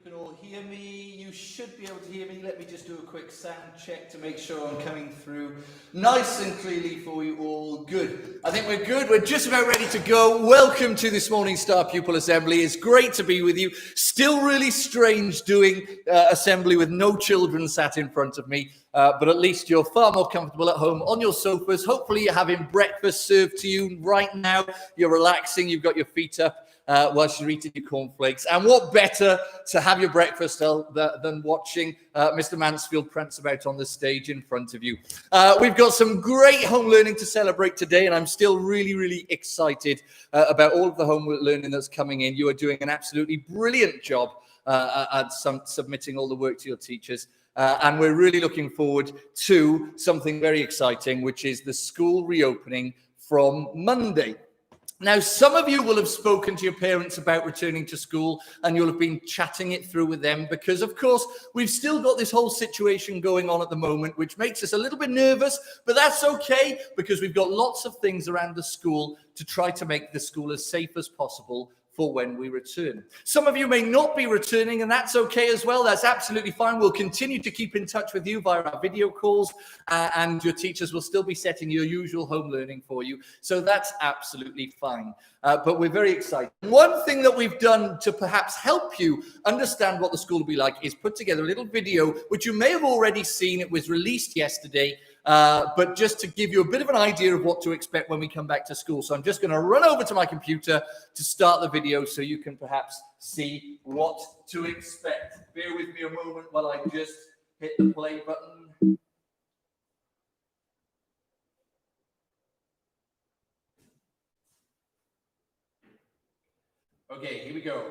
You can all hear me. You should be able to hear me. Let me just do a quick sound check to make sure I'm coming through nice and clearly for you all. Good. I think we're good. We're just about ready to go. Welcome to this morning's Star Pupil Assembly. It's great to be with you. Still really strange doing assembly with no children sat in front of me. But at least you're far more comfortable at home on your sofas. Hopefully you're having breakfast served to you right now. You're relaxing. You've got your feet up whilst you're eating your cornflakes. And what better to have your breakfast than watching Mr. Mansfield prance about on the stage in front of you. We've got some great home learning to celebrate today, and I'm still really, really excited about all of the homework learning that's coming in. You are doing an absolutely brilliant job at submitting all the work to your teachers. And we're really looking forward to something very exciting, which is the school reopening from Monday. Now, some of you will have spoken to your parents about returning to school, and you'll have been chatting it through with them because, of course, we've still got this whole situation going on at the moment, which makes us a little bit nervous, but that's okay because we've got lots of things around the school to try to make the school as safe as possible for when we return. Some of you may not be returning, and that's okay as well. That's absolutely fine. We'll continue to keep in touch with you via our video calls, and your teachers will still be setting your usual home learning for you. So that's absolutely fine. But we're very excited. One thing that we've done to perhaps help you understand what the school will be like is put together a little video, which you may have already seen. It was released yesterday. But just to give you a bit of an idea of what to expect when we come back to school. So I'm just going to run over to my computer to start the video so you can perhaps see what to expect. Bear with me a moment while I just hit the play button. Okay, here we go.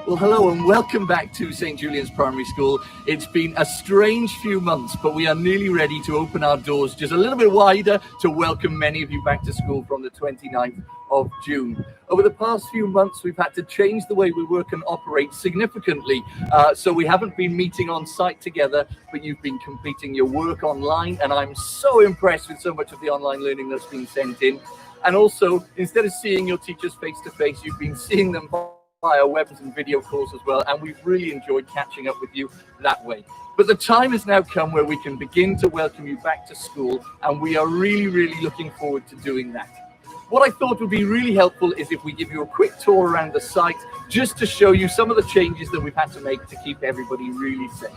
Well, hello and welcome back to St. Julian's Primary School. It's been a strange few months, but we are nearly ready to open our doors just a little bit wider to welcome many of you back to school from the 29th of June. Over the past few months, we've had to change the way we work and operate significantly. So we haven't been meeting on site together, but you've been completing your work online, and I'm so impressed with so much of the online learning that's been sent in. And also, instead of seeing your teachers face to face, you've been seeing them via webs and video calls as well, and we've really enjoyed catching up with you that way. But the time has now come where we can begin to welcome you back to school, and we are really looking forward to doing that. What I thought would be really helpful is if we give you a quick tour around the site, just to show you some of the changes that we've had to make to keep everybody really safe.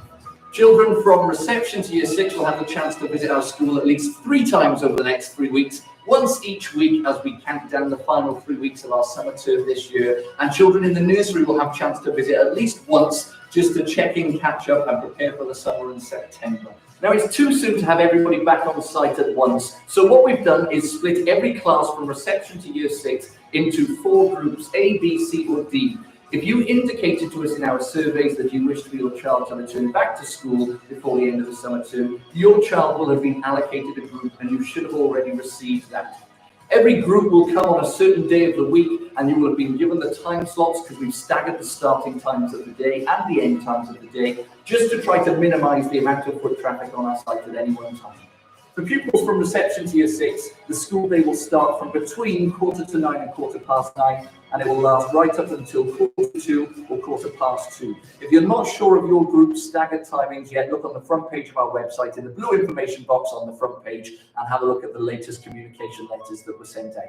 Children from reception to year 6 will have the chance to visit our school at least 3 times over the next 3 weeks, once each week as we count down the final 3 weeks of our summer term this year. And children in the nursery will have a chance to visit at least once, just to check in, catch up and prepare for the summer in September. Now, it's too soon to have everybody back on site at once, so what we've done is split every class from reception to year 6 into 4 groups, A, B, C or D. If you indicated to us in our surveys that you wish for your child to return back to school before the end of the summer term, your child will have been allocated a group and you should have already received that. Every group will come on a certain day of the week and you will have been given the time slots, because we've staggered the starting times of the day and the end times of the day, just to try to minimise the amount of foot traffic on our site at any one time. For pupils from reception to year 6, the school day will start from between 9:15 and 9:15, and it will last right up until 2:45 or 2:15. If you're not sure of your group's staggered timings yet, look on the front page of our website in the blue information box on the front page and have a look at the latest communication letters that were sent out.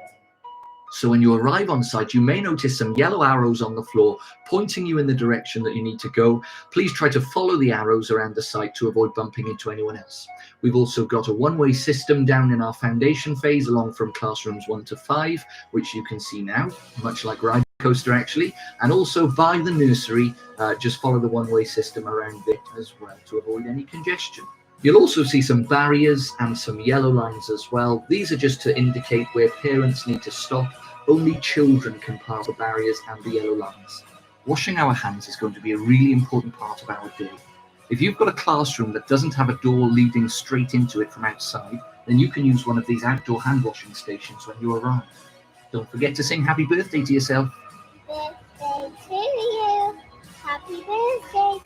So when you arrive on site, you may notice some yellow arrows on the floor pointing you in the direction that you need to go. Please try to follow the arrows around the site to avoid bumping into anyone else. We've also got a one-way system down in our foundation phase along from classrooms 1 to 5, which you can see now, much like Ride Coaster actually, and also by the nursery, just follow the one-way system around it as well to avoid any congestion. You'll also see some barriers and some yellow lines as well. These are just to indicate where parents need to stop. Only children can pass the barriers and the yellow lines. Washing our hands is going to be a really important part of our day. If you've got a classroom that doesn't have a door leading straight into it from outside, then you can use one of these outdoor hand washing stations when you arrive. Don't forget to sing happy birthday to yourself. Birthday to you. Happy birthday.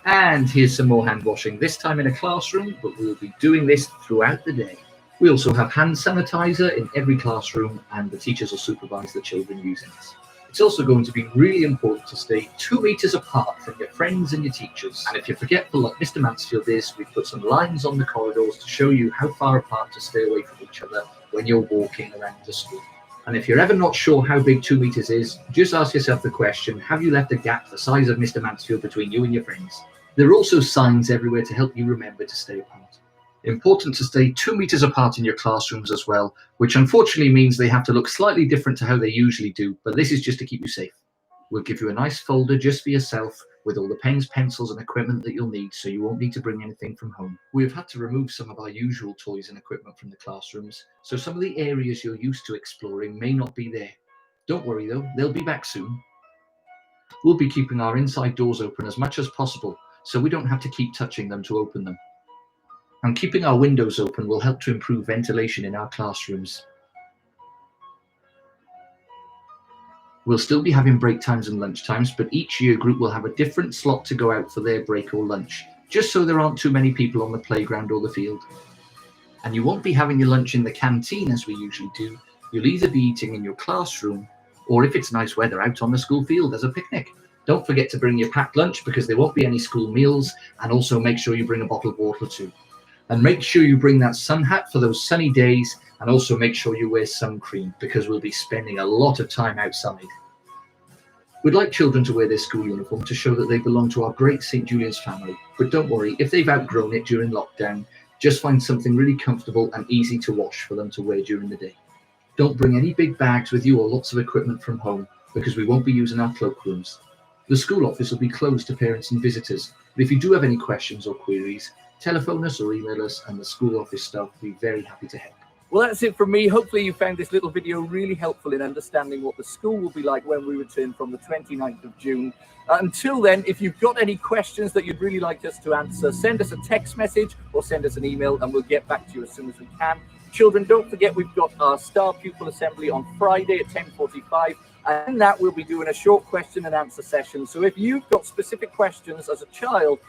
And here's some more hand washing, this time in a classroom, but we'll be doing this throughout the day. We also have hand sanitizer in every classroom, and the teachers will supervise the children using it. It's also going to be really important to stay 2 meters apart from your friends and your teachers. And if you're forgetful like Mr. Mansfield is, we've put some lines on the corridors to show you how far apart to stay away from each other when you're walking around the school. And if you're ever not sure how big 2 meters is, just ask yourself the question, have you left a gap the size of Mr. Mansfield between you and your friends? There are also signs everywhere to help you remember to stay apart. Important to stay 2 meters apart in your classrooms as well, which unfortunately means they have to look slightly different to how they usually do, but this is just to keep you safe. We'll give you a nice folder just for yourself with all the pens, pencils and equipment that you'll need, so you won't need to bring anything from home. We've had to remove some of our usual toys and equipment from the classrooms, so some of the areas you're used to exploring may not be there. Don't worry though, they'll be back soon. We'll be keeping our inside doors open as much as possible, so we don't have to keep touching them to open them. And keeping our windows open will help to improve ventilation in our classrooms. We'll still be having break times and lunch times, but each year group will have a different slot to go out for their break or lunch, just so there aren't too many people on the playground or the field. And you won't be having your lunch in the canteen as we usually do. You'll either be eating in your classroom, or if it's nice weather, out on the school field as a picnic. Don't forget to bring your packed lunch because there won't be any school meals, and also make sure you bring a bottle of water too. And make sure you bring that sun hat for those sunny days, and also make sure you wear sun cream because we'll be spending a lot of time outside. We'd like children to wear their school uniform to show that they belong to our great St. Julian's family, but don't worry, if they've outgrown it during lockdown, just find something really comfortable and easy to wash for them to wear during the day. Don't bring any big bags with you or lots of equipment from home because we won't be using our cloakrooms. The school office will be closed to parents and visitors, but if you do have any questions or queries, telephone us or email us and the school office staff will be very happy to help. Well, that's it from me. Hopefully you found this little video really helpful in understanding what the school will be like when we return from the 29th of June. Until then, if you've got any questions that you'd really like us to answer, send us a text message or send us an email and we'll get back to you as soon as we can. Children, don't forget we've got our Star Pupil Assembly on Friday at 10:45. And in that, we'll be doing a short question and answer session. So if you've got specific questions as a child,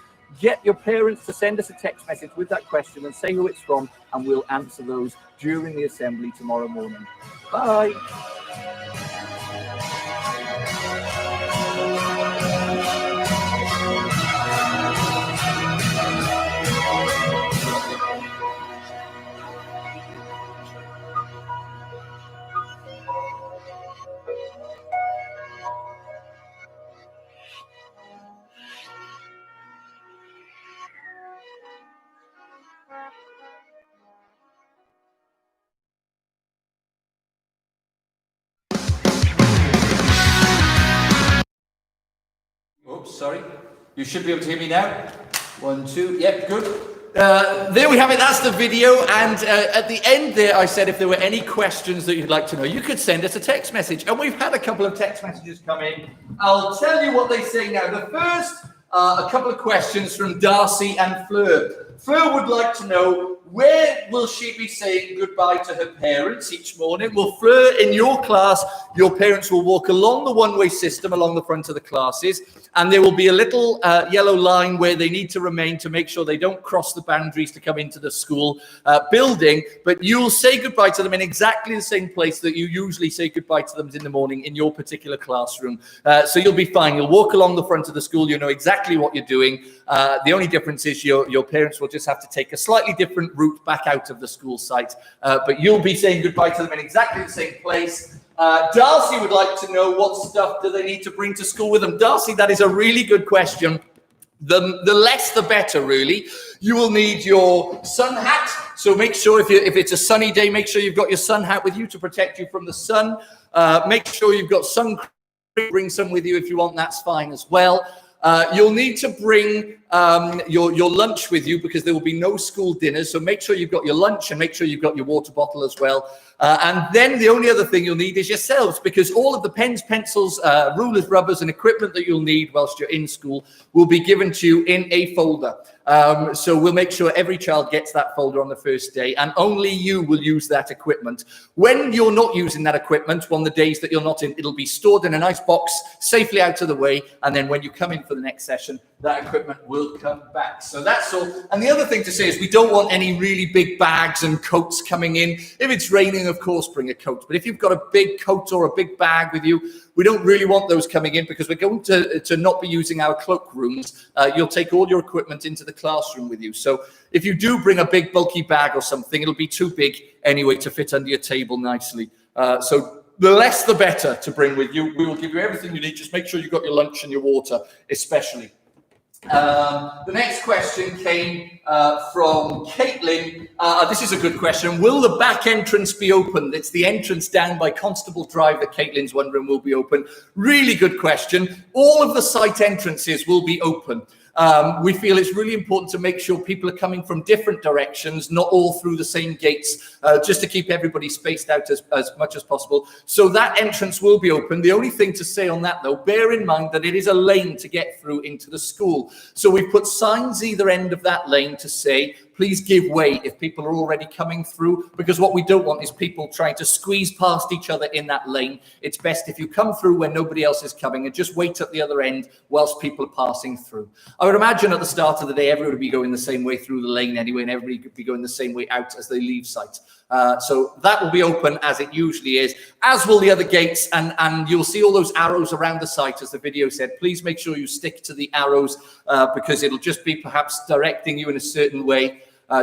get your parents to send us a text message with that question and say who it's from, and we'll answer those during the assembly tomorrow morning. Bye. Oops, sorry. You should be able to hear me now. 1, 2. Yep, good. There we have it. That's the video. And at the end there, I said if there were any questions that you'd like to know, you could send us a text message. And we've had a couple of text messages come in. I'll tell you what they say now. The first, a couple of questions from Darcy and Fleur. Fleur would like to know, where will she be saying goodbye to her parents each morning? Well, Fleur, in your class, your parents will walk along the one-way system along the front of the classes, and there will be a little yellow line where they need to remain to make sure they don't cross the boundaries to come into the school building, but you'll say goodbye to them in exactly the same place that you usually say goodbye to them in the morning in your particular classroom. So you'll be fine. You'll walk along the front of the school. You know exactly what you're doing. The only difference is your parents will just have to take a slightly different route back out of the school site, but you'll be saying goodbye to them in exactly the same place. Darcy would like to know, what stuff do they need to bring to school with them? Darcy, that is a really good question. The less the better, really. You will need your sun hat, so make sure if it's a sunny day, make sure you've got your sun hat with you to protect you from the sun. Make sure you've got sun cream. Bring some with you if you want, that's fine as well. You'll need to bring your lunch with you because there will be no school dinners. So make sure you've got your lunch and make sure you've got your water bottle as well. And then the only other thing you'll need is yourselves, because all of the pens, pencils, rulers, rubbers, and equipment that you'll need whilst you're in school will be given to you in a folder. So we'll make sure every child gets that folder on the first day, and only you will use that equipment. When you're not using that equipment, on the days that you're not in, it'll be stored in a nice box, safely out of the way, and then when you come in for the next session, that equipment will come back. So that's all. And the other thing to say is we don't want any really big bags and coats coming in. If it's raining, of course, bring a coat. But if you've got a big coat or a big bag with you, we don't really want those coming in because we're going to not be using our cloakrooms. You'll take all your equipment into the classroom with you. So if you do bring a big bulky bag or something, it'll be too big anyway to fit under your table nicely. So the less the better to bring with you. We will give you everything you need. Just make sure you've got your lunch and your water, especially. The next question came from Caitlin. This is a good question. Will the back entrance be open? It's the entrance down by Constable Drive that Caitlin's wondering will be open. Really good question. All of the site entrances will be open. We feel it's really important to make sure people are coming from different directions, not all through the same gates, just to keep everybody spaced out as much as possible. So that entrance will be open. The only thing to say on that, though, bear in mind that it is a lane to get through into the school. So we've put signs either end of that lane to say, please give way if people are already coming through, because what we don't want is people trying to squeeze past each other in that lane. It's best if you come through when nobody else is coming and just wait at the other end whilst people are passing through. I would imagine at the start of the day, everyone would be going the same way through the lane anyway, and everybody could be going the same way out as they leave site. So that will be open as it usually is, as will the other gates, and you'll see all those arrows around the site, as the video said. Please make sure you stick to the arrows because it'll just be perhaps directing you in a certain way,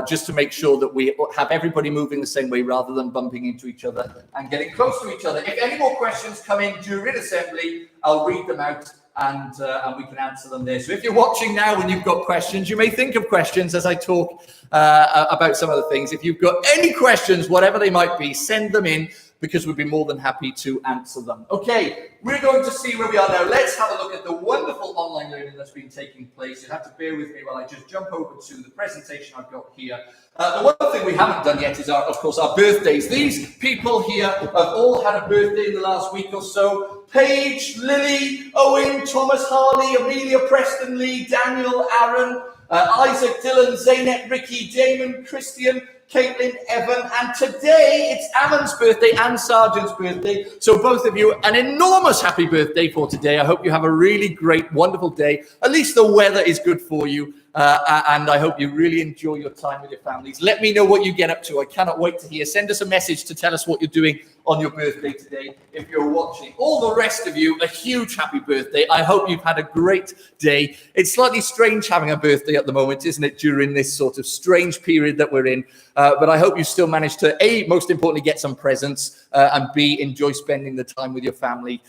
just to make sure that we have everybody moving the same way rather than bumping into each other and getting close to each other. If any more questions come in during assembly, I'll read them out and we can answer them there. So if you're watching now and you've got questions, you may think of questions as I talk about some of the things. If you've got any questions, whatever they might be, send them in. because we'd be more than happy to answer them. Okay, we're going to see where we are now. Let's have a look at the wonderful online learning that's been taking place. You'll have to bear with me while I just jump over to the presentation I've got here. The one thing we haven't done yet is, of course, our birthdays. These people here have all had a birthday in the last week or so. Paige, Lily, Owen, Thomas, Harley, Amelia, Preston, Lee, Daniel, Aaron, Isaac, Dylan, Zaynep, Ricky, Damon, Christian, Caitlin, Evan, and today it's Amon's birthday and Sargent's birthday. So both of you, an enormous happy birthday for today. I hope you have a really great, wonderful day. At least the weather is good for you. And I hope you really enjoy your time with your families. Let me know what you get up to. I cannot wait to hear. Send us a message to tell us what you're doing on your birthday today if you're watching. All the rest of you, a huge happy birthday. I hope you've had a great day. It's slightly strange having a birthday at the moment, isn't it, during this sort of strange period that we're in. But I hope you still managed to, A, most importantly, get some presents, and B, enjoy spending the time with your family.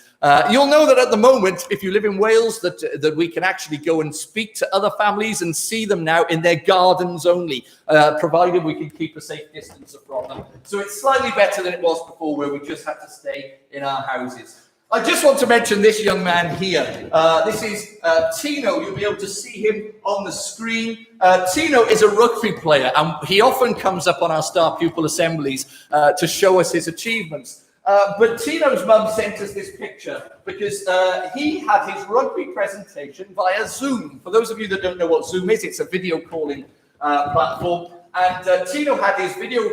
You'll know that at the moment, if you live in Wales, that we can actually go and speak to other families and see them now in their gardens only, provided we can keep a safe distance from them. So it's slightly better than it was before, where we just had to stay in our houses. I just want to mention this young man here. This is Tino. You'll be able to see him on the screen. Tino is a rugby player, and he often comes up on our star pupil assemblies to show us his achievements. But Tino's mum sent us this picture because he had his rugby presentation via Zoom. For those of you that don't know what Zoom is, it's a video calling platform. And Tino had his video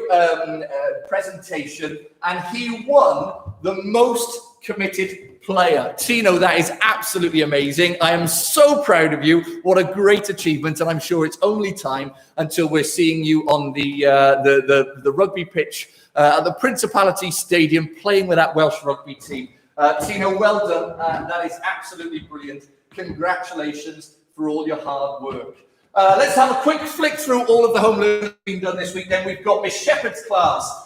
presentation, and he won the most committed player. Tino, that is absolutely amazing. I am so proud of you. What a great achievement, and I'm sure it's only time until we're seeing you on the rugby pitch at the Principality Stadium playing with that Welsh rugby team. Tino, well done. That is absolutely brilliant. Congratulations for all your hard work. Let's have a quick flick through all of the home learning that's been done this week. Then we've got Miss Shepherd's class.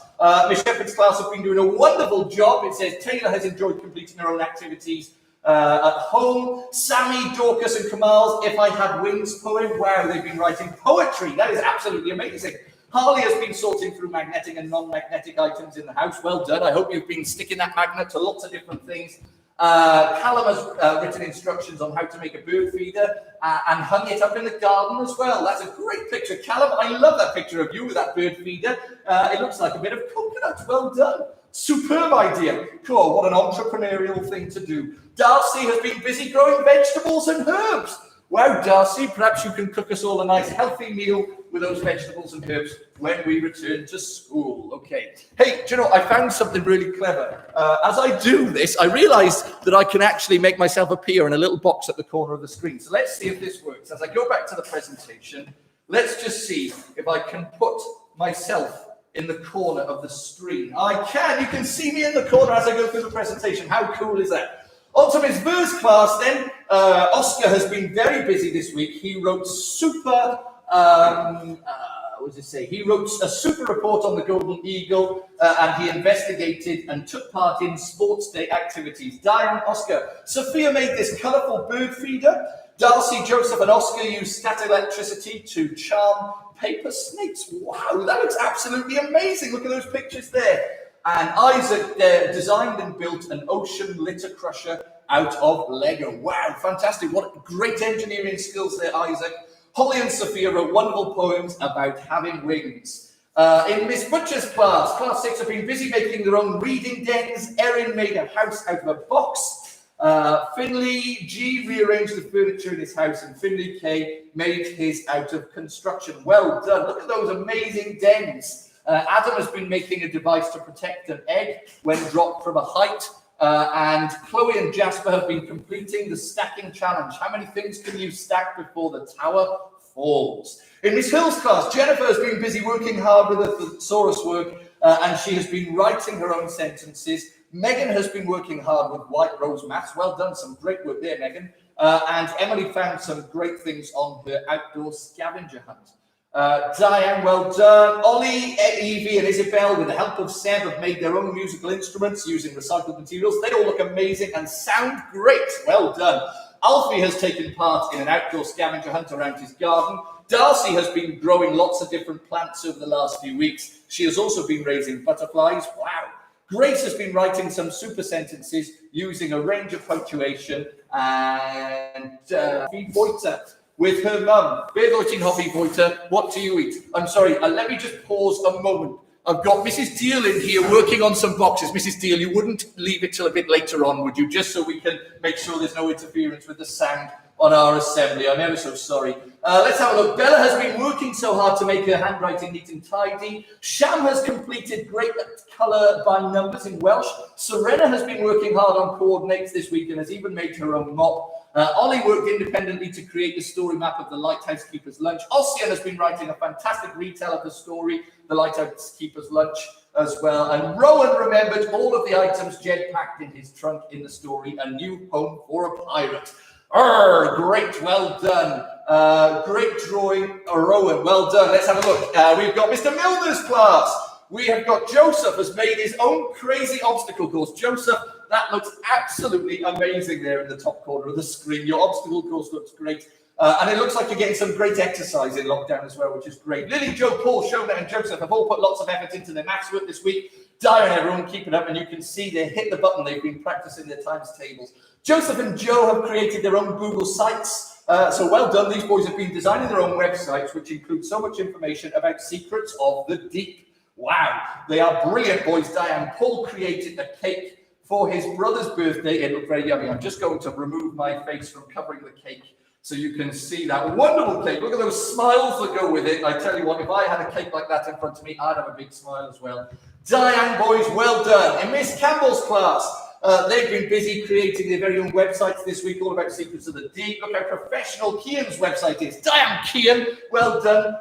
Miss Shepherd's class have been doing a wonderful job. It says Taylor has enjoyed completing her own activities at home. Sammy, Dorcas and Kamal's If I Had Wings poem. Wow, they've been writing poetry. That is absolutely amazing. Harley has been sorting through magnetic and non-magnetic items in the house. Well done. I hope you've been sticking that magnet to lots of different things. Callum has written instructions on how to make a bird feeder and hung it up in the garden as well. That's a great picture. Callum, I love that picture of you with that bird feeder. It looks like a bit of coconut. Well done. Superb idea. Cool, what an entrepreneurial thing to do. Darcy has been busy growing vegetables and herbs. Wow, Darcy, perhaps you can cook us all a nice healthy meal with those vegetables and herbs when we return to school. Okay. Hey, do you know, I found something really clever. As I do this, I realized that I can actually make myself appear in a little box at the corner of the screen. So let's see if this works. As I go back to the presentation, let's just see if I can put myself in the corner of the screen. I can. You can see me in the corner as I go through the presentation. How cool is that? On to Miss Burr's class then. Oscar has been very busy this week. He wrote He wrote a super report on the Golden Eagle, and he investigated and took part in sports day activities. Diane, Oscar. Sophia made this colourful bird feeder. Darcy, Joseph and Oscar used static electricity to charm paper snakes. Wow, that looks absolutely amazing. Look at those pictures there. And Isaac designed and built an ocean litter crusher out of Lego. Wow, fantastic. What great engineering skills there, Isaac. Holly and Sophia wrote wonderful poems about having wings. In Miss Butcher's class, class 6 have been busy making their own reading dens. Erin made a house out of a box. Finley G rearranged the furniture in his house, and Finley K made his out of construction. Well done. Look at those amazing dens. Adam has been making a device to protect an egg when dropped from a height. And Chloe and Jasper have been completing the stacking challenge. How many things can you stack before the tower falls? In Miss Hill's class, Jennifer has been busy working hard with her thesaurus work, and she has been writing her own sentences. Megan has been working hard with White Rose Maths. Well done, some great work there, Megan. And Emily found some great things on her outdoor scavenger hunt. Diane, well done. Ollie, Evie and Isabel, with the help of Seb, have made their own musical instruments using recycled materials. They all look amazing and sound great. Well done. Alfie has taken part in an outdoor scavenger hunt around his garden. Darcy has been growing lots of different plants over the last few weeks. She has also been raising butterflies. Wow. Grace has been writing some super sentences using a range of punctuation, and Voiter with her mum. Beth Hobby Voiter, what do you eat? I'm sorry, let me just pause a moment. I've got Mrs. Deal in here working on some boxes. Mrs. Deal, you wouldn't leave it till a bit later on, would you? Just so we can make sure there's no interference with the sound on our assembly. I'm ever so sorry. Let's have a look. Bella has been working so hard to make her handwriting neat and tidy. Sham has completed great colour by numbers in Welsh. Serena has been working hard on coordinates this week and has even made her own mop. Ollie worked independently to create the story map of the Lighthouse Keeper's Lunch. Ossian has been writing a fantastic retell of the story, The Lighthouse Keeper's Lunch, as well. And Rowan remembered all of the items Jed packed in his trunk in the story, A New Home for a Pirate. Great, well done. Great drawing, Rowan, well done. Let's have a look. We've got Mr. Milner's class. We have got Joseph has made his own crazy obstacle course. Joseph, that looks absolutely amazing there in the top corner of the screen. Your obstacle course looks great. And it looks like you're getting some great exercise in lockdown as well, which is great. Lily, Joe, Paul, Shona and Joseph have all put lots of effort into their maths work this week. Diane, everyone, keep it up. And you can see they hit the button. They've been practicing their times tables. Joseph and Joe have created their own Google sites. So well done. These boys have been designing their own websites, which include so much information about secrets of the deep. Wow, they are brilliant boys. Diane, Paul created a cake for his brother's birthday. It looked very yummy. I'm just going to remove my face from covering the cake so you can see that wonderful cake. Look at those smiles that go with it. I tell you what, if I had a cake like that in front of me, I'd have a big smile as well. Diane, boys, well done. In Miss Campbell's class, they've been busy creating their very own websites this week, all about secrets of the deep. Look how professional Kian's website is. Diane, Kian, well done.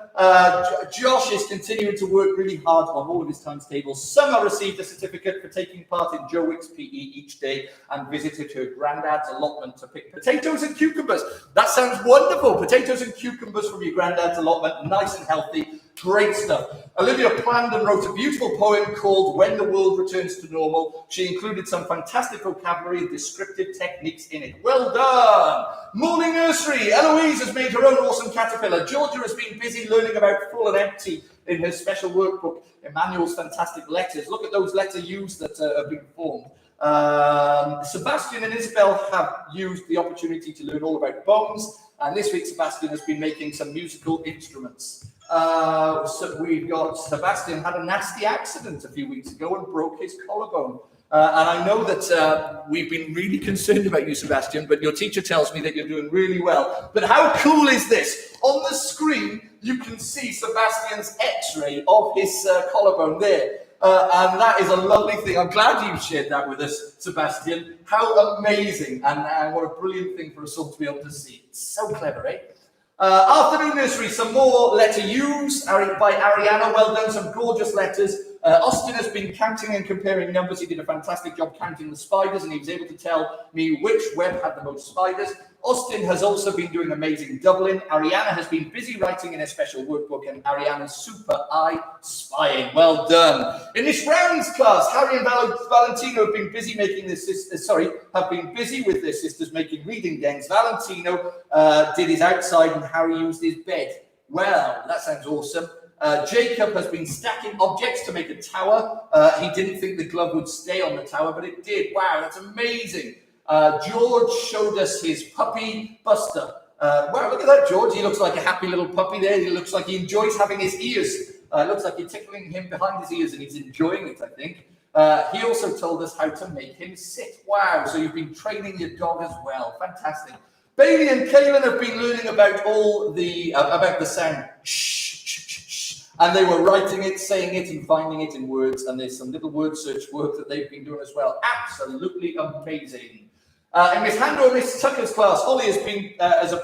Josh is continuing to work really hard on all of his times tables. Summer received a certificate for taking part in Joe Wick's PE each day and visited her granddad's allotment to pick potatoes and cucumbers. That sounds wonderful. Potatoes and cucumbers from your granddad's allotment, nice and healthy. Great stuff. Olivia planned and wrote a beautiful poem called When the World Returns to Normal. She included some fantastic vocabulary and descriptive techniques in it. Well done. Morning Nursery. Eloise has made her own awesome caterpillar. Georgia has been busy learning about full and empty in her special workbook, Emmanuel's fantastic letters. Look at those letter U's that have been formed. Sebastian and Isabel have used the opportunity to learn all about bones. And this week, Sebastian has been making some musical instruments. So we've got Sebastian had a nasty accident a few weeks ago and broke his collarbone. And I know that we've been really concerned about you, Sebastian, but your teacher tells me that you're doing really well. But how cool is this? On the screen, you can see Sebastian's x-ray of his collarbone there. And that is a lovely thing. I'm glad you shared that with us, Sebastian. How amazing. And what a brilliant thing for us all to be able to see. It's so clever, eh? Afternoon Nursery, some more letter U's by Ariana. Well done, some gorgeous letters. Austin has been counting and comparing numbers. He did a fantastic job counting the spiders, and he was able to tell me which web had the most spiders. Austin has also been doing amazing doubling. Ariana has been busy writing in a special workbook, and Ariana's super eye spying. Well done. In this rounds class, Harry and Valentino have been busy making their sisters. Have been busy with their sisters making reading dens. Valentino did his outside, and Harry used his bed. Well, that sounds awesome. Jacob has been stacking objects to make a tower. He didn't think the glove would stay on the tower, but it did. Wow, that's amazing. George showed us his puppy, Buster. Wow, look at that, George. He looks like a happy little puppy there. He looks like he enjoys having his ears. It looks like you're tickling him behind his ears, and he's enjoying it, I think. He also told us how to make him sit. Wow, so you've been training your dog as well. Fantastic. Bailey and Kaylin have been learning about all the about the sound shh, shh, shh, shh. And they were writing it, saying it, and finding it in words. And there's some little word search work that they've been doing as well. Absolutely amazing. In Miss Handel and Miss Tucker's class, Holly has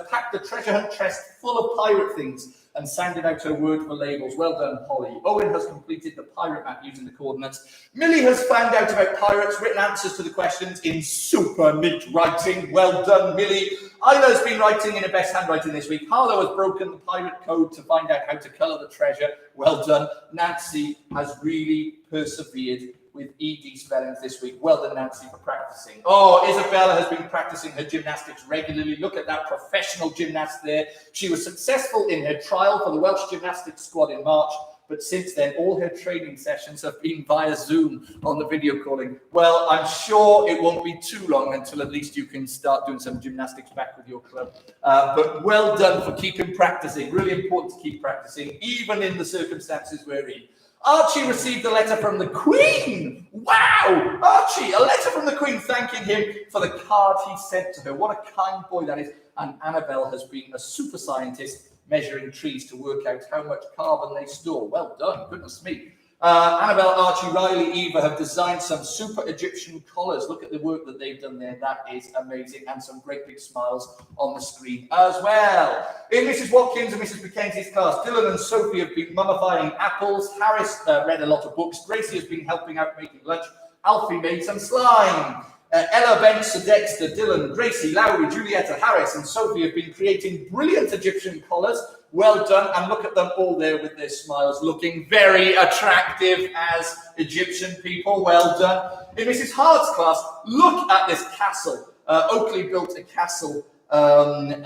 packed the treasure hunt chest full of pirate things and sounded out her word for labels. Well done, Holly. Owen has completed the pirate map using the coordinates. Millie has found out about pirates, written answers to the questions in super neat writing. Well done, Millie. Isla has been writing in her best handwriting this week. Harlow has broken the pirate code to find out how to colour the treasure. Well done. Nancy has really persevered with ED spellings this week. Well done, Nancy, for practicing. Oh, Isabella has been practicing her gymnastics regularly. Look at that professional gymnast there. She was successful in her trial for the Welsh gymnastics squad in March. but since then, all her training sessions have been via Zoom on the video calling. Well, I'm sure it won't be too long until at least you can start doing some gymnastics back with your club. But well done for keeping practicing. Really important to keep practicing, even in the circumstances we're in. Archie received a letter from the Queen. Wow! Archie, a letter from the Queen thanking him for the card he sent to her. What a kind boy that is. And Annabelle has been a super scientist measuring trees to work out how much carbon they store. Well done, goodness me. Annabelle, Archie, Riley, Eva have designed some super Egyptian collars. Look at the work that they've done there. That is amazing. And some great big smiles on the screen as well. In Mrs. Watkins and Mrs. Mackenzie's class, Dylan and Sophie have been mummifying apples. Harris read a lot of books. Gracie has been helping out making lunch. Alfie made some slime. Ella, Ben, Sir Dexter, Dylan, Gracie, Lowry, Julietta, Harris and Sophie have been creating brilliant Egyptian collars. Well done, and look at them all there with their smiles, looking very attractive as Egyptian people. Well done. In Mrs. Hart's class, look at this castle. Oakley built a castle and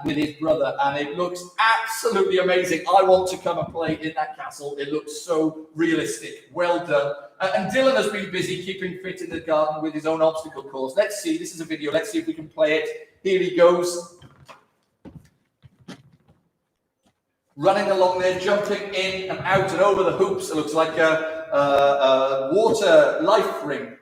with his brother, and it looks absolutely amazing. I want to come and play in that castle. It looks so realistic. Well done. And Dylan has been busy keeping fit in the garden with his own obstacle course. Let's see. This is a video. Let's see if we can play it. Here he goes. Running along there, jumping in and out and over the hoops. It looks like a water life ring.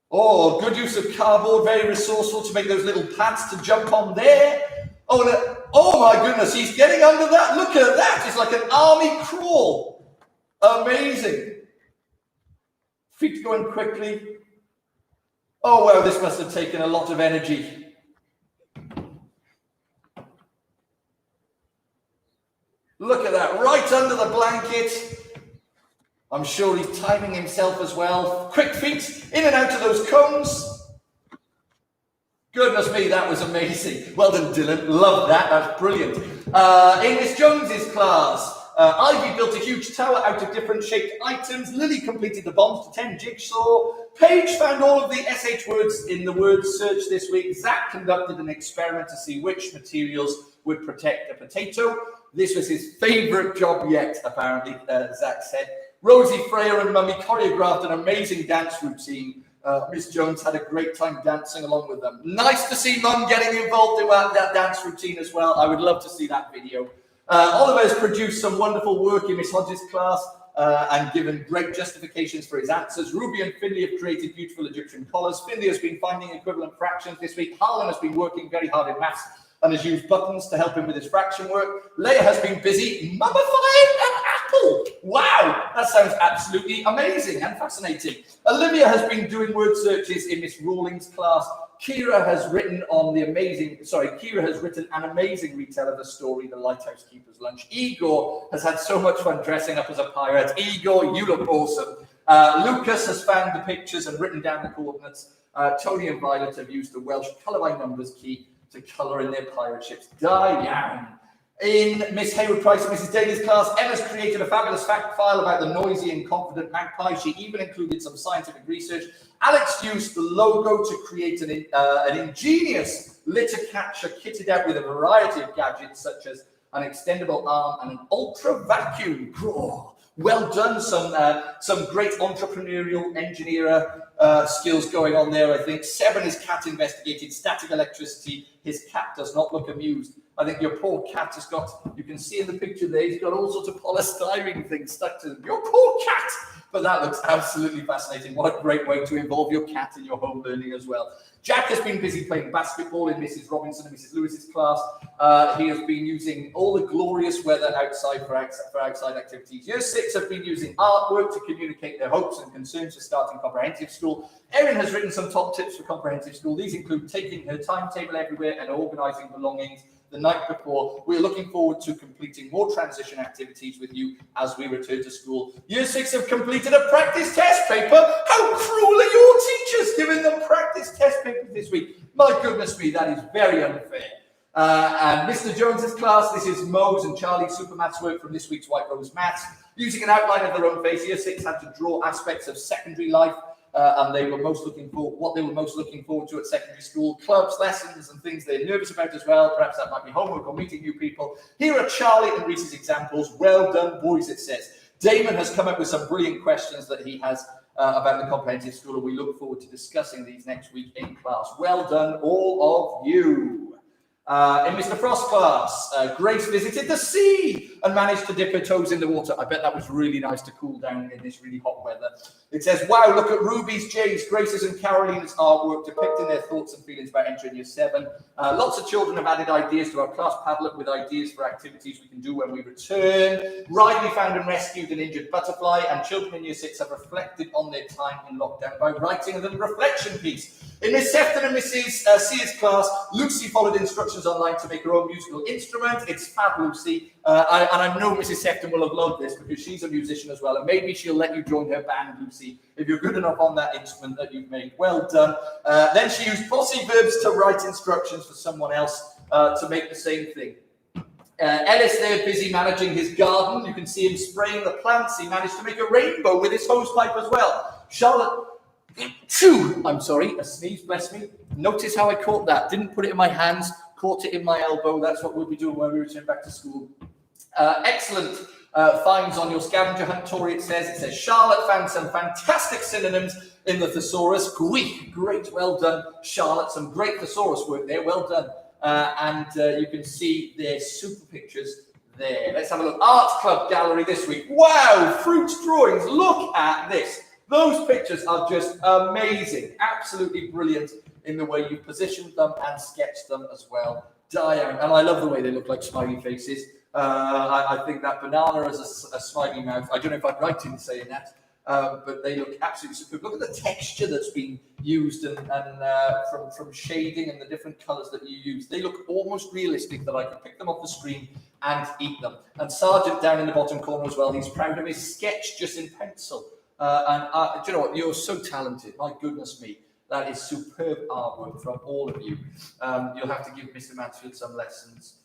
Oh, good use of cardboard, very resourceful to make those little pads to jump on there. Oh my goodness, he's getting under that. Look at that. It's like an army crawl. Amazing. Feet going quickly. Oh, wow, this must have taken a lot of energy. Look at that, right under the blanket. I'm sure he's timing himself as well. Quick feet, in and out of those cones. Goodness me, that was amazing. Well done, Dylan. Love that. That's brilliant. In Miss Jones's class, Ivy built a huge tower out of different shaped items. Lily completed the bombs to 10 jigsaw. Paige found all of the SH words in the word search this week. Zach conducted an experiment to see which materials would protect a potato. This was his favourite job yet, apparently, Zach said. Rosie, Freya and Mummy choreographed an amazing dance routine. Miss Jones had a great time dancing along with them. Nice to see Mum getting involved in that dance routine as well. I would love to see that video. Oliver has produced some wonderful work in Miss Hodges' class and given great justifications for his answers. Ruby and Finley have created beautiful Egyptian collars. Finley has been finding equivalent fractions this week. Harlan has been working very hard in maths and has used buttons to help him with his fraction work. Leia has been busy mummifying an apple. Wow, that sounds absolutely amazing and fascinating. Olivia has been doing word searches in Miss Rawlings' class. Kira has written an amazing retell of the story, The Lighthouse Keeper's Lunch. Igor has had so much fun dressing up as a pirate. Igor, you look awesome. Lucas has found the pictures and written down the coordinates. Tony and Violet have used the Welsh colour by numbers key to colour in their pirate ships. Diane. In Miss Hayward Price and Mrs. Daly's class, Emma's created a fabulous fact file about the noisy and confident magpie. She even included some scientific research. Alex used the logo to create an ingenious litter catcher kitted out with a variety of gadgets such as an extendable arm and an ultra vacuum. Oh, well done, some great entrepreneurial engineer skills going on there, I think. Seb and his cat investigated static electricity. His cat does not look amused. I think your poor cat has got, you can see in the picture there, he's got all sorts of polystyrene things stuck to him. Your poor cat! But that looks absolutely fascinating. What a great way to involve your cat in your home learning as well. Jack has been busy playing basketball in Mrs. Robinson and Mrs. Lewis's class. He has been using all the glorious weather outside for outside activities. Year 6 have been using artwork to communicate their hopes and concerns for starting comprehensive school. Erin has written some top tips for comprehensive school. These include taking her timetable everywhere and organising belongings the night before. We're looking forward to completing more transition activities with you as we return to school. Year 6 have completed a practice test paper. How cruel are your teachers giving them practice test papers this week? My goodness me, that is very unfair. And Mr. Jones's class, this is Mo's and Charlie's Supermaths work from this week's White Rose Maths. Using an outline of their own face, Year 6 had to draw aspects of secondary life. and they were most looking for what they were most looking forward to at secondary school, clubs, lessons, and things they're nervous about as well. Perhaps that might be homework or meeting new people. Here are Charlie and Reese's examples. Well done, boys, it says. Damon has come up with some brilliant questions that he has about the comprehensive school, and we look forward to discussing these next week in class. Well done, all of you. In Mr. Frost's class, Grace visited the sea and managed to dip her toes in the water. I bet that was really nice to cool down in this really hot weather. It says, wow, look at Ruby's, Jay's, Grace's and Carolina's artwork depicting their thoughts and feelings about entering year 7. Lots of children have added ideas to our class Padlet with ideas for activities we can do when we return. Riley found and rescued an injured butterfly, and children in year 6 have reflected on their time in lockdown by writing a little reflection piece. In Miss Sefton and Mrs. Sears' class, Lucy followed instructions online to make her own musical instrument. It's fab, Lucy. And I know Mrs. Sefton will have loved this because she's a musician as well. And maybe she'll let you join her band, Lucy, if you're good enough on that instrument that you've made. Well done. Then she used posse verbs to write instructions for someone else to make the same thing. Ellis there busy managing his garden. You can see him spraying the plants. He managed to make a rainbow with his hose pipe as well. Charlotte... I'm sorry, a sneeze, bless me. Notice how I caught that. Didn't put it in my hands, caught it in my elbow. That's what we'll be doing when we return back to school. Excellent finds on your scavenger hunt, Tori, it says. Charlotte found some fantastic synonyms in the thesaurus. Great, well done, Charlotte. Some great thesaurus work there, well done. And you can see their super pictures there. Let's have a look. Art Club Gallery this week. Wow, fruits drawings. Look at this. Those pictures are just amazing. Absolutely brilliant in the way you positioned them and sketched them as well. Diane, and I love the way they look like smiley faces. I think that banana has a smiley mouth. I don't know if I'm right in saying that, but they look absolutely superb. Look at the texture that's been used and from shading and the different colours that you use. They look almost realistic that I could pick them off the screen and eat them. And Sargent down in the bottom corner as well, he's proud of his sketch just in pencil. Do you know what? You're so talented. My goodness me. That is superb artwork from all of you. You'll have to give Mr. Mansfield some lessons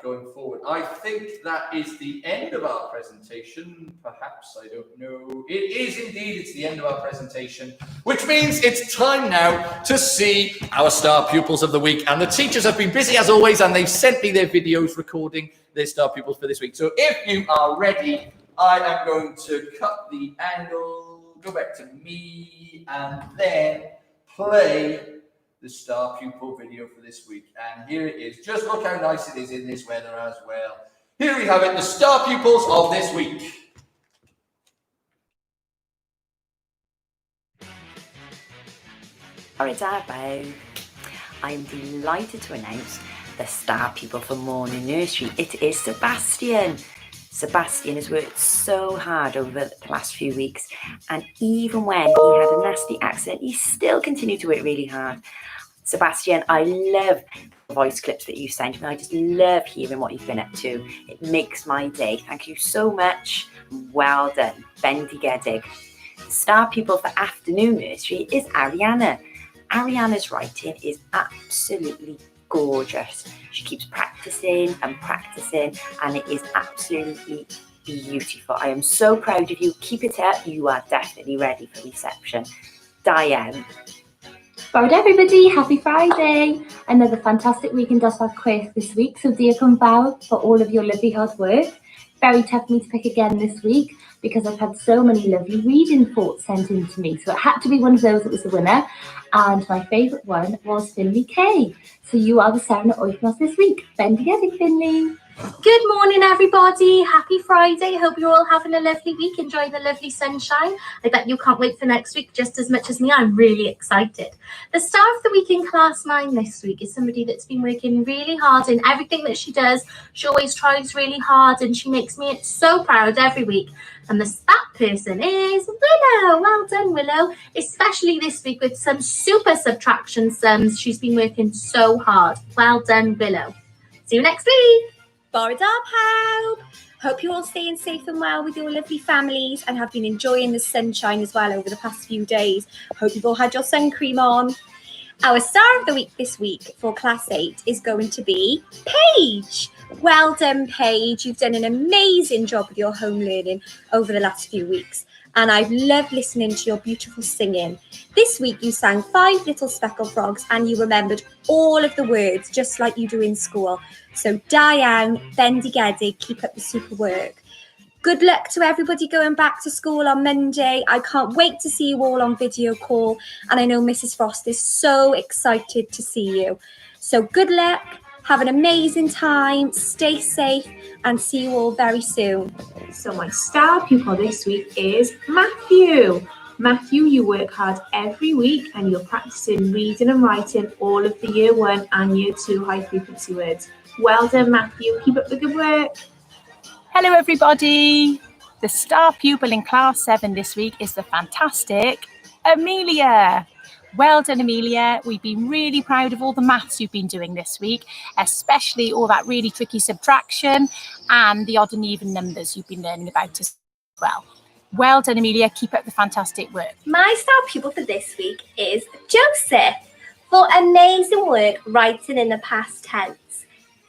going forward. I think that is the end of our presentation. Perhaps, I don't know. It is indeed, it's the end of our presentation, which means it's time now to see our star pupils of the week. And the teachers have been busy as always, and they've sent me their videos recording their star pupils for this week. So if you are ready, I am going to cut the angle, go back to me, and then play the star pupil video for this week. And here it is. Just look how nice it is in this weather as well. Here we have it, the star pupils of this week. Alright, Darbo. I'm delighted to announce the star pupil for morning nursery. It is Sebastian. Sebastian has worked so hard over the last few weeks, and even when he had a nasty accident, he still continued to work really hard. Sebastian, I love the voice clips that you sent me. I just love hearing what you've been up to. It makes my day. Thank you so much. Well done. Bendigedig. The star pupil for afternoon nursery is Ariana. Ariana's writing is absolutely gorgeous. She keeps practicing and practicing, and it is absolutely beautiful. I am so proud of you. Keep it up. You are definitely ready for reception. Diane. Right, everybody, happy Friday. Another fantastic week in Dosbarth Quiz this week, so diolch yn fawr for all of your lovely hard work. Very tough for me to pick again this week because I've had so many lovely reading thoughts sent in to me, so it had to be one of those that was the winner, and my favourite one was Finley K. So you are the Sarah Oiknos this week. Bendigedig, Finley. Good morning, everybody. Happy Friday. Hope you're all having a lovely week, enjoying the lovely sunshine. I bet you can't wait for next week just as much as me. I'm really excited. The star of the week in class 9 this week is somebody that's been working really hard in everything that she does. She always tries really hard, and she makes me so proud every week. And that person is Willow. Well done, Willow. Especially this week with some super subtraction sums. She's been working so hard. Well done, Willow. See you next week. Bore da pawb! Hope you're all staying safe and well with your lovely families and have been enjoying the sunshine as well over the past few days. Hope you've all had your sun cream on. Our star of the week this week for Class 8 is going to be Paige. Well done, Paige. You've done an amazing job with your home learning over the last few weeks. and I've loved listening to your beautiful singing. This week you sang 5 Little Speckled Frogs and you remembered all of the words just like you do in school. So Diane, bendigedig, keep up the super work. Good luck to everybody going back to school on Monday. I can't wait to see you all on video call, and I know Mrs. Frost is so excited to see you. So good luck, have an amazing time, stay safe, and see you all very soon. So my star pupil this week is Matthew. Matthew, you work hard every week and you're practicing reading and writing all of the year 1 and year 2 high frequency words. Well done, Matthew. Keep up the good work. Hello everybody! The star pupil in class 7 this week is the fantastic Amelia. Well done, Amelia. We've been really proud of all the maths you've been doing this week, especially all that really tricky subtraction and the odd and even numbers you've been learning about as well. Well done, Amelia. Keep up the fantastic work. My star pupil for this week is Joseph for amazing work writing in the past tense.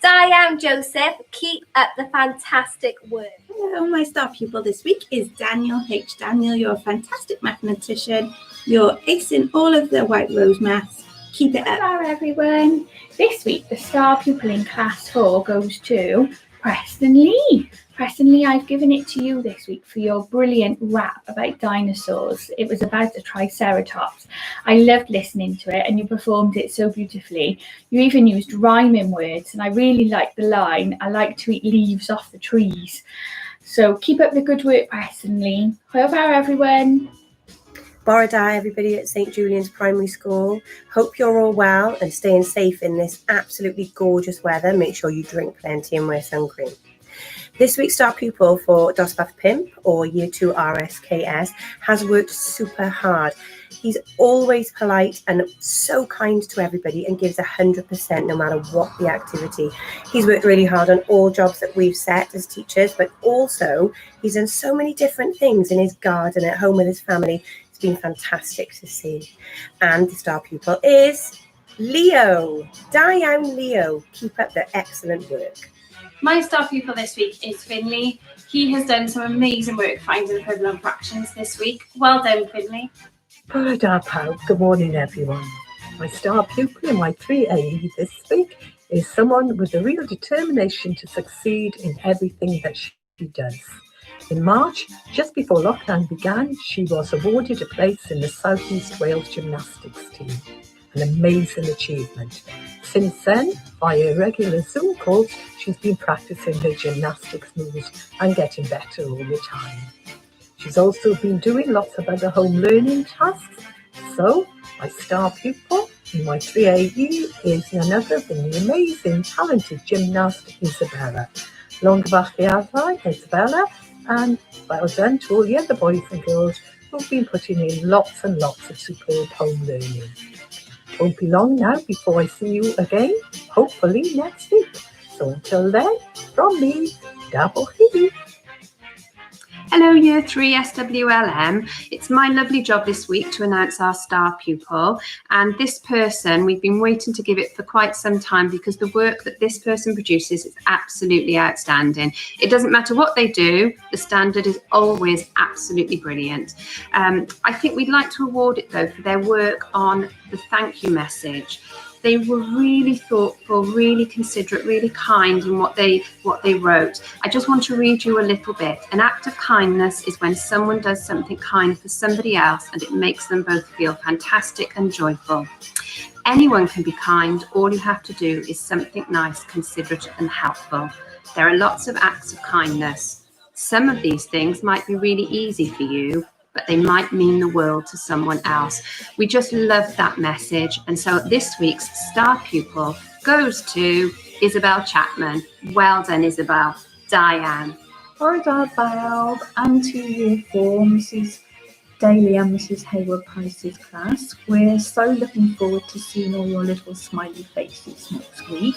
Diane, Joseph, keep up the fantastic work. Hello, my star pupil this week is Daniel H. Daniel, you're a fantastic mathematician. You're acing all of the White Rose maths. Keep it up. Hello everyone. This week the star pupil in class 4 goes to Preston Lee. Preston Lee, I've given it to you this week for your brilliant rap about dinosaurs. It was about the Triceratops. I loved listening to it and you performed it so beautifully. You even used rhyming words and I really liked the line, I like to eat leaves off the trees. So keep up the good work, Preston Lee. Over everyone. Borodai, everybody at St. Julian's Primary School. Hope you're all well and staying safe in this absolutely gorgeous weather. Make sure you drink plenty and wear sun cream. This week's star pupil for Dosbarth Pimp or Year 2 RSKS has worked super hard. He's always polite and so kind to everybody and gives 100% no matter what the activity. He's worked really hard on all jobs that we've set as teachers, but also he's done so many different things in his garden, at home with his family. It's been fantastic to see. And the star pupil is Leo. Diane Leo, keep up the excellent work. My star pupil this week is Finley. He has done some amazing work finding equivalent fractions this week. Well done, Finley. Good morning, everyone. My star pupil in my 3AE this week is someone with a real determination to succeed in everything that she does. In March, just before lockdown began, she was awarded a place in the South East Wales gymnastics team. An amazing achievement. Since then, via regular Zoom calls, she's been practicing her gymnastics moves and getting better all the time. She's also been doing lots of other home learning tasks. So, my star pupil in my 3AE is none other than the amazing, talented gymnast Isabella. Longabachiavai, Isabella, and well done to all the other boys and girls who've been putting in lots and lots of superb home learning. Won't be long now before I see you again, hopefully next week. So until then, from me, Double Hee. Hello, Year 3 SWLM. It's my lovely job this week to announce our star pupil. And this person, we've been waiting to give it for quite some time because the work that this person produces is absolutely outstanding. It doesn't matter what they do, the standard is always absolutely brilliant. I think we'd like to award it, though, for their work on the thank you message. They were really thoughtful, really considerate, really kind in what they wrote. I just want to read you a little bit. An act of kindness is when someone does something kind for somebody else and it makes them both feel fantastic and joyful. Anyone can be kind. All you have to do is something nice, considerate and helpful. There are lots of acts of kindness. Some of these things might be really easy for you, but they might mean the world to someone else. We just love that message. And so this week's star pupil goes to Isabel Chapman. Well done, Isabel. Diane. Borodai Balb and to Year 4, Mrs. Daly and Mrs. Hayward Price's class. We're so looking forward to seeing all your little smiley faces next week.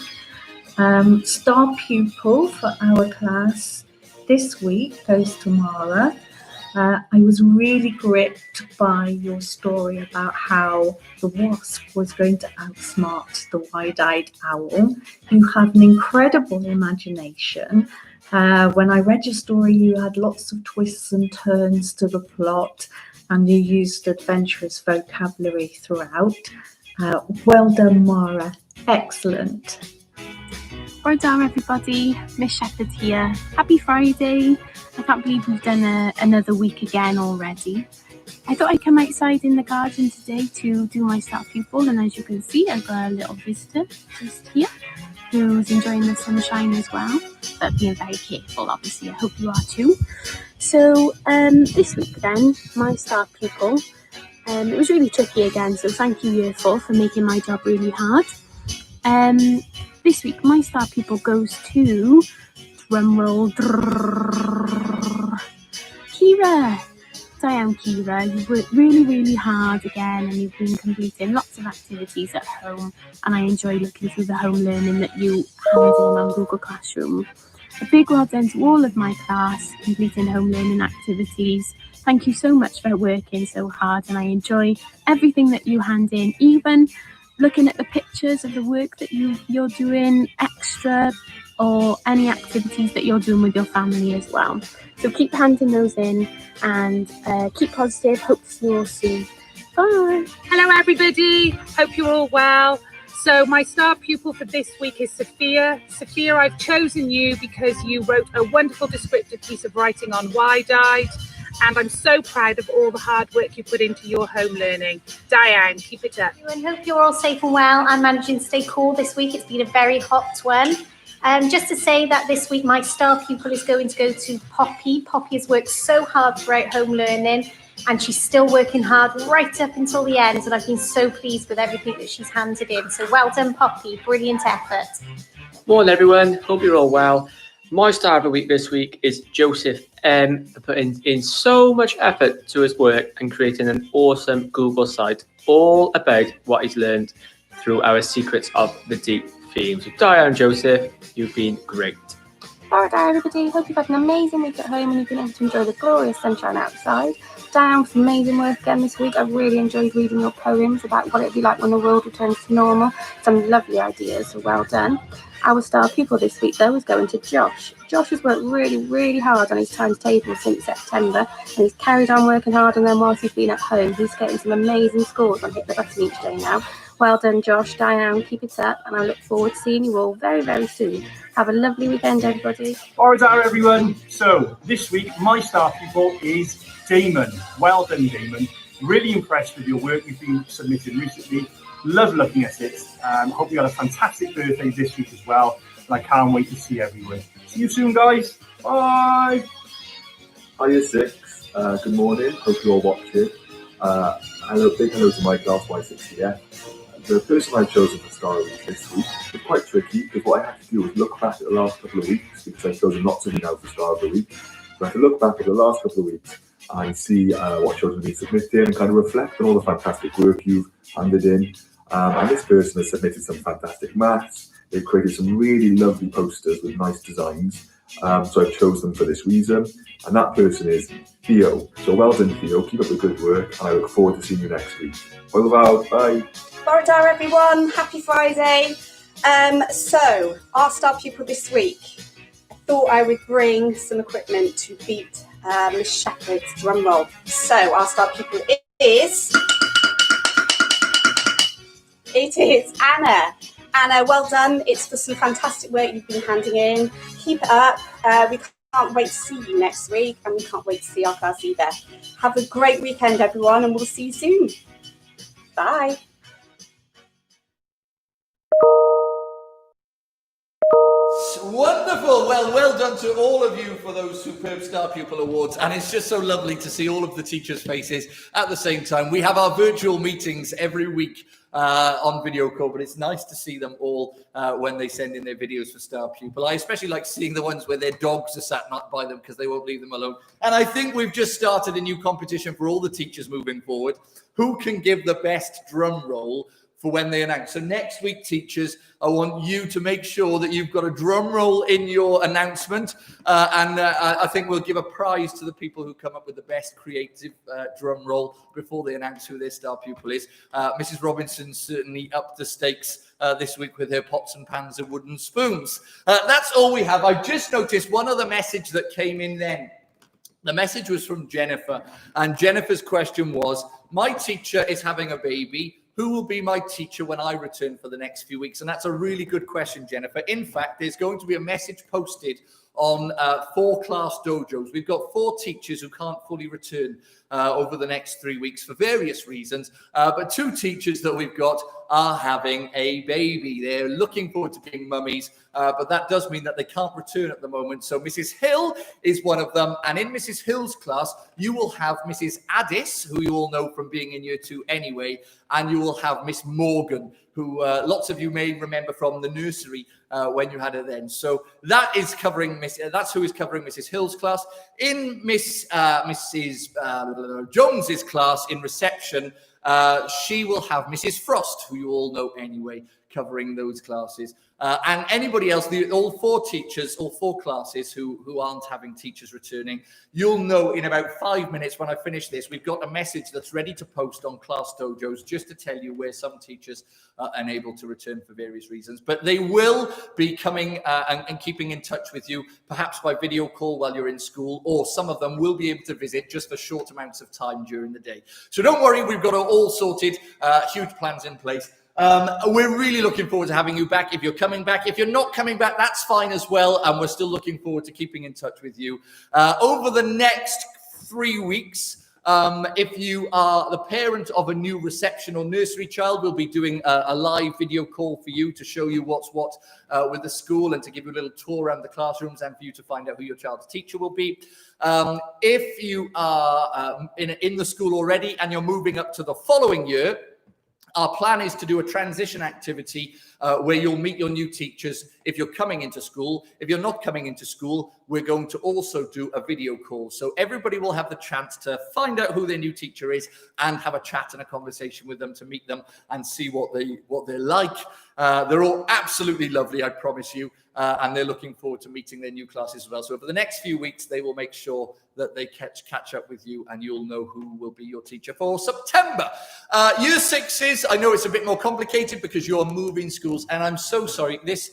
Star pupil for our class this week goes to Mara. I was really gripped by your story about how the wasp was going to outsmart the wide-eyed owl. You have an incredible imagination When I read your story, you had lots of twists and turns to the plot, and you used adventurous vocabulary throughout. Well done, Mara. Excellent. Well done, everybody. Miss Shepherd here. Happy Friday. I can't believe we've done another week again already. I thought I'd come outside in the garden today to do my start pupil, and as you can see, I've got a little visitor just here who's enjoying the sunshine as well, but being very careful, obviously. I hope you are too. So this week then, my start pupil, it was really tricky again, so thank you Year 4 for making my job really hard. This week, my star pupil goes to, drumroll, Kira. Diane, Kira, you've worked really, really hard again, and you've been completing lots of activities at home, and I enjoy looking through the home learning that you hand in on Google Classroom. A big well done to all of my class completing home learning activities. Thank you so much for working so hard, and I enjoy everything that you hand in, even looking at the pictures of the work that you're doing extra, or any activities that you're doing with your family as well. So keep handing those in, and keep positive. Hope to see you all soon. Bye. Hello everybody, hope you're all well. So my star pupil for this week is Sophia. Sophia, I've chosen you because you wrote a wonderful descriptive piece of writing on wide-eyed, and I'm so proud of all the hard work you put into your home learning. Diane, keep it up. And hope you're all safe and well and managing to stay cool this week. It's been a very hot one. Just to say that this week my star pupil is going to go to Poppy. Poppy has worked so hard throughout home learning, and she's still working hard right up until the end, and I've been so pleased with everything that she's handed in. So well done, Poppy. Brilliant effort. Morning everyone, hope you're all well. My star of the week this week is Joseph M, for putting in so much effort to his work and creating an awesome Google site all about what he's learned through our Secrets of the Deep themes. So Diane and Joseph, you've been great. Alright everybody, hope you've had an amazing week at home and you've been able to enjoy the glorious sunshine outside. Diane, some amazing work again this week. I've really enjoyed reading your poems about what it'd be like when the world returns to normal. Some lovely ideas, so well done. Our star pupil this week though is going to Josh. Josh has worked really, really hard on his timetable since September, and he's carried on working hard on them whilst he's been at home. He's getting some amazing scores on Hit the Button each day now. Well done, Josh. Diane, keep it up, and I look forward to seeing you all very, very soon. Have a lovely weekend, everybody. Alright, everyone. So this week, my star pupil is Damon. Well done, Damon. Really impressed with your work you've been submitting recently. Love looking at it. Hope you had a fantastic birthday this week as well, and I can't wait to see everyone. See you soon, guys. Bye. Hi, Year 6. Good morning. Hope you're all watching. Big hello to my class, Y60F. The person I've chosen for Star of the Week this week was quite tricky, because what I had to do was look back at the last couple of weeks, because I've chosen not to be now for Star of the Week. So I had to look back at the last couple of weeks and see what children have been submitting, and kind of reflect on all the fantastic work you've handed in. And this person has submitted some fantastic maths. They've created some really lovely posters with nice designs. So I've chosen them for this reason. And that person is Theo. So well done, Theo. Keep up the good work, and I look forward to seeing you next week. Bye. Borodar, everyone. Happy Friday. So our star pupil this week, I thought I would bring some equipment to beat Miss Shepherd's drum roll. So our star pupil is Anna. Anna, well done. It's for some fantastic work you've been handing in. Keep it up. We can't wait to see you next week, and we can't wait to see our class either. Have a great weekend, everyone, and we'll see you soon. Bye. Wonderful. Well done to all of you for those superb Star Pupil Awards. And it's just so lovely to see all of the teachers' faces at the same time. We have our virtual meetings every week on video call, but it's nice to see them all when they send in their videos for Star Pupil. I especially like seeing the ones where their dogs are sat not by them because they won't leave them alone. And I think we've just started a new competition for all the teachers moving forward. Who can give the best drum roll for when they announce. So next week, teachers, I want you to make sure that you've got a drum roll in your announcement. And I think we'll give a prize to the people who come up with the best creative drum roll before they announce who their star pupil is. Mrs. Robinson certainly upped the stakes this week with her pots and pans and wooden spoons. That's all we have. I just noticed one other message that came in then. The message was from Jennifer, and Jennifer's question was, my teacher is having a baby. Who will be my teacher when I return for the next few weeks? And that's a really good question, Jennifer. In fact, there's going to be a message posted on 4 class dojos. We've got 4 teachers who can't fully return over the next 3 weeks for various reasons. But 2 teachers that we've got are having a baby. They're looking forward to being mummies, but that does mean that they can't return at the moment. So Mrs. Hill is one of them. And in Mrs. Hill's class, you will have Mrs. Addis, who you all know from being in year 2 anyway, and you will have Miss Morgan, who lots of you may remember from the nursery when you had her then. So that is covering that's who is covering Mrs. Hill's class. In Mrs. Jones's class in reception, she will have Mrs. Frost, who you all know anyway, covering those classes. And anybody else, all 4 teachers, all 4 classes who aren't having teachers returning, you'll know in about 5 minutes when I finish this, we've got a message that's ready to post on Class Dojos just to tell you where some teachers are unable to return for various reasons. But they will be coming and keeping in touch with you, perhaps by video call while you're in school, or some of them will be able to visit just for short amounts of time during the day. So don't worry, we've got it all sorted, huge plans in place. We're really looking forward to having you back if you're coming back. If you're not coming back, that's fine as well. And we're still looking forward to keeping in touch with you. Over the next 3 weeks, if you are the parent of a new reception or nursery child, we'll be doing a live video call for you to show you what's what with the school and to give you a little tour around the classrooms and for you to find out who your child's teacher will be. If you are in the school already and you're moving up to the following year, our plan is to do a transition activity where you'll meet your new teachers if you're coming into school. If you're not coming into school, we're going to also do a video call. So everybody will have the chance to find out who their new teacher is and have a chat and a conversation with them to meet them and see what they're like. They're all absolutely lovely, I promise you. And they're looking forward to meeting their new classes as well. So for the next few weeks, they will make sure that they catch up with you and you'll know who will be your teacher for September. Year 6s, I know it's a bit more complicated because you're moving schools, and I'm so sorry. This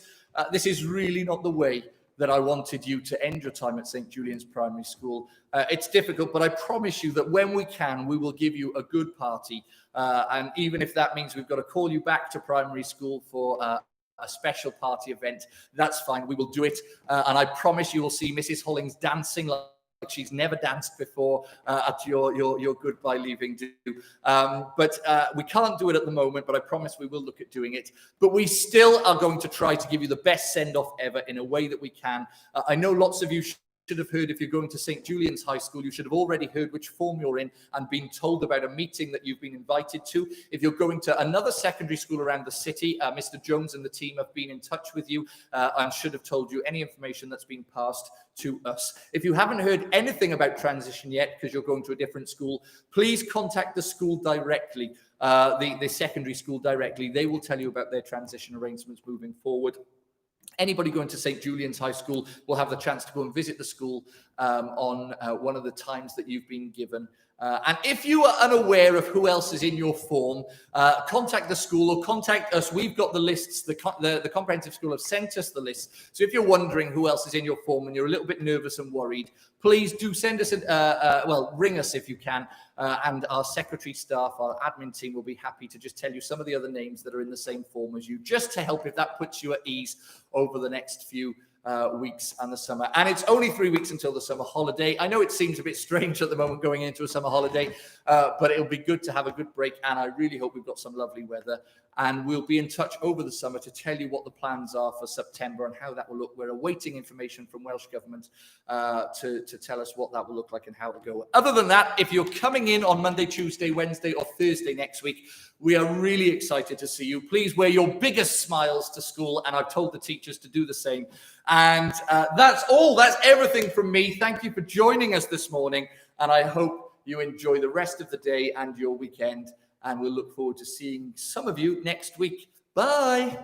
is really not the way that I wanted you to end your time at St. Julian's Primary School. It's difficult, but I promise you that when we can, we will give you a good party. And even if that means we've got to call you back to primary school for a special party event, that's fine. We will do it. And I promise you will see Mrs. Hollings dancing like she's never danced before at your goodbye leaving do. But we can't do it at the moment, but I promise we will look at doing it. But we still are going to try to give you the best send-off ever in a way that we can. I know lots of you should have heard, if you're going to St. Julian's High School, you should have already heard which form you're in and been told about a meeting that you've been invited to. If you're going to another secondary school around the city, Mr. Jones and the team have been in touch with you and should have told you any information that's been passed to us. If you haven't heard anything about transition yet because you're going to a different school, please contact the school directly, the secondary school directly. They will tell you about their transition arrangements moving forward. Anybody going to St. Julian's High School will have the chance to go and visit the school on one of the times that you've been given. And if you are unaware of who else is in your form, contact the school or contact us. We've got the lists. The comprehensive school have sent us the list. So if you're wondering who else is in your form and you're a little bit nervous and worried, please do send us, ring us if you can. And our secretary staff, our admin team will be happy to just tell you some of the other names that are in the same form as you, just to help if that puts you at ease over the next few weeks and the summer. And it's only 3 weeks until the summer holiday. I know it seems a bit strange at the moment going into a summer holiday, but it'll be good to have a good break. And I really hope we've got some lovely weather. And we'll be in touch over the summer to tell you what the plans are for September and how that will look. We're awaiting information from Welsh Government to tell us what that will look like and how to go. Other than that, if you're coming in on Monday, Tuesday, Wednesday, or Thursday next week, we are really excited to see you. Please wear your biggest smiles to school, and I've told the teachers to do the same. And that's all. That's everything from me. Thank you for joining us this morning, and I hope you enjoy the rest of the day and your weekend. and we'll look forward to seeing some of you next week. Bye.